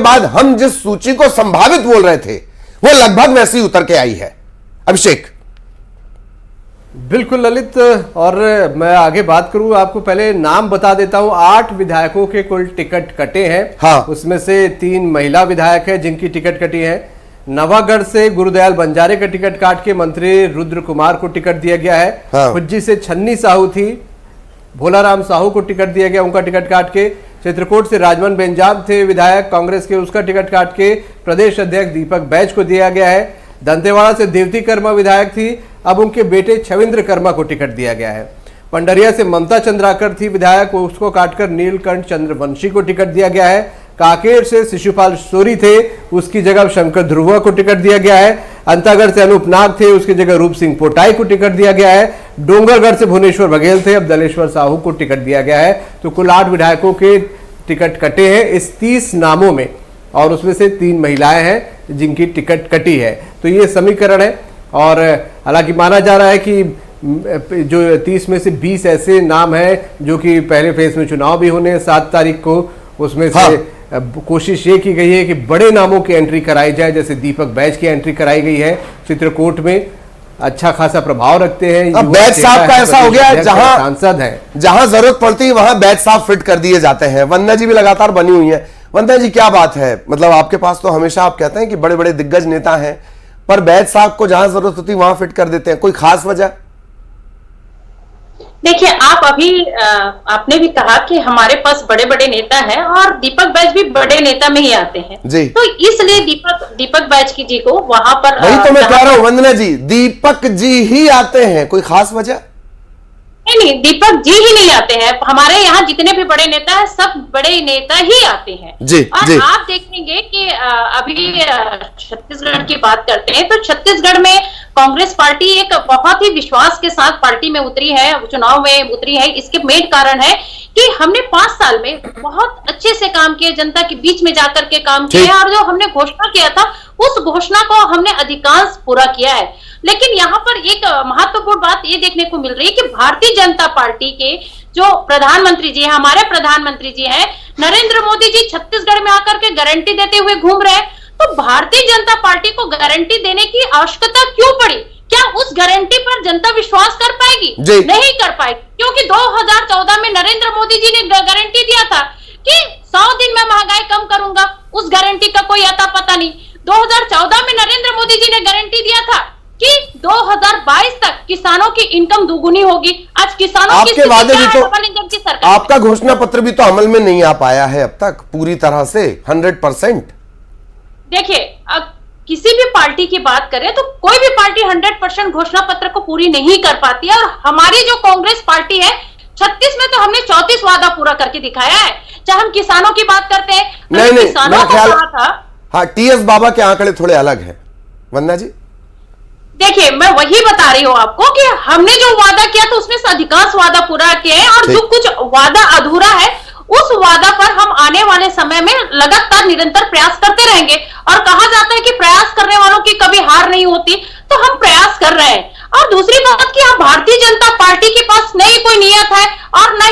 बाद हम जिस सूची को संभावित बोल रहे थे वो लगभग वैसी उतर के आई है। अभिषेक। बिल्कुल ललित, और मैं आगे बात करूं, आपको पहले नाम बता देता हूं। 8 विधायकों के कुल टिकट कटे हैं। हाँ। उसमें से 3 महिला विधायक हैं जिनकी टिकट कटी है। नवागढ़ से गुरुदयाल बंजारे का टिकट काट के मंत्री रुद्र कुमार को टिकट दिया गया है। हाँ। खुज्जी से छन्नी साहू थी, भोलाराम साहू को टिकट दिया गया, उनका टिकट काट के। चित्रकूट से राजमन बेंजाम थे विधायक कांग्रेस के, उसका टिकट काट के प्रदेश अध्यक्ष दीपक बैज को दिया गया है। दंतेवाड़ा से देवती कर्मा विधायक थी, अब उनके बेटे छविंद्र कर्मा को टिकट दिया गया है। पंडरिया से ममता चंद्राकर थी विधायक, उसको काटकर नीलकंठ चंद्रवंशी को टिकट दिया गया है। काकेर से शिशुपाल सोरी थे, उसकी जगह शंकर ध्रुवा को टिकट दिया गया है। अंतागढ़ से अनूप नाग थे, उसकी जगह रूप सिंह पोटाई को टिकट दिया गया है। डोंगरगढ़ से भुवनेश्वर बघेल थे, अब दलेश्वर साहू को टिकट दिया गया है। तो कुल 8 विधायकों के टिकट कटे हैं इस 30 नामों में, और उसमें से 3 महिलाएं हैं जिनकी टिकट कटी है। तो ये समीकरण है, और हालांकि माना जा रहा है कि जो 30 में से 20 ऐसे नाम हैं जो कि पहले फेज में चुनाव भी होने 7 तारीख को, उसमें से कोशिश ये की गई है कि बड़े नामों की एंट्री कराई जाए, जैसे दीपक बैज की एंट्री कराई गई है। चित्रकूट में अच्छा खासा प्रभाव रखते हैं। अब बैज साहब का ऐसा हो गया जहां सांसद है, जहां जरूरत पड़ती है वहां बैज साहब फिट कर दिए जाते हैं। वंदना जी भी लगातार बनी हुई है। वंदना जी, क्या बात है, मतलब आपके पास तो हमेशा आप कहते हैं कि बड़े बड़े दिग्गज नेता हैं, पर बैज साहब को जहां जरूरत होती है वहां फिट कर देते हैं, कोई खास वजह? देखिए, आप अभी आपने भी कहा कि हमारे पास बड़े बड़े नेता हैं, और दीपक बैज भी बड़े नेता में ही आते हैं जी। तो इसलिए दीपक बैज की जी को वहां पर वही तो मैं कह रहा हूं वंदना जी, दीपक जी ही आते हैं, कोई खास वजह? नहीं, दीपक जी ही नहीं आते हैं। हमारे यहाँ जितने भी बड़े नेता हैं सब बड़े नेता ही आते हैं जी, और जी। आप देखेंगे कि अभी छत्तीसगढ़ की बात करते हैं तो छत्तीसगढ़ में कांग्रेस पार्टी एक बहुत ही विश्वास के साथ पार्टी में उतरी है, चुनाव में उतरी है। इसके मेन कारण है कि हमने 5 साल में बहुत अच्छे से काम किए, जनता के बीच में जाकर के काम किया, और जो हमने घोषणा किया था उस घोषणा को हमने अधिकांश पूरा किया है। लेकिन यहाँ पर एक महत्वपूर्ण बात ये देखने को मिल रही है कि भारतीय जनता पार्टी के जो प्रधानमंत्री जी हैं, हमारे प्रधानमंत्री जी हैं नरेंद्र मोदी जी, छत्तीसगढ़ में आकर के गारंटी देते हुए घूम रहे हैं। तो भारतीय जनता पार्टी को गारंटी देने की आवश्यकता क्यों पड़ी? क्या उस गारंटी पर जनता विश्वास कर पाएगी? नहीं कर पाएगी, क्योंकि 2014 में नरेंद्र मोदी जी ने गारंटी दिया था कि 100 दिन में महंगाई कम करूंगा। उस गारंटी का कोई अता पता नहीं। 2014 में नरेंद्र मोदी जी ने गारंटी दिया था कि 2022 तक किसानों की इनकम दुगुनी होगी। आज किसानों की आपके वादे भी तो, की सरकार, आपका घोषणा पत्र भी तो अमल में नहीं आ पाया है अब तक पूरी तरह से 100%। देखिए, किसी भी पार्टी की बात करें तो कोई भी पार्टी 100% घोषणा पत्र को पूरी नहीं कर पाती है, और हमारी जो कांग्रेस पार्टी है 36 में तो हमने 34 वादा पूरा करके दिखाया है। चाहे हम किसानों की बात करते हैं, नहीं, किसानों को कहा था। हाँ, टीएस बाबा के आंकड़े थोड़े अलग हैं वंदना जी। देखिए, मैं वही बता रही हूँ आपको कि हमने जो वादा किया था उसमें से अधिकांश वादा पूरा किए हैं, और जो कुछ वादा अधूरा है उस वादा पर हम आने वाले समय में लगातार निरंतर प्रयास करते रहेंगे। और कहा जाता है कि प्रयास करने वालों की कभी हार नहीं होती, तो हम प्रयास कर रहे हैं। और दूसरी बात कि हम भारतीय जनता पार्टी के पास नहीं कोई नियत है और नहीं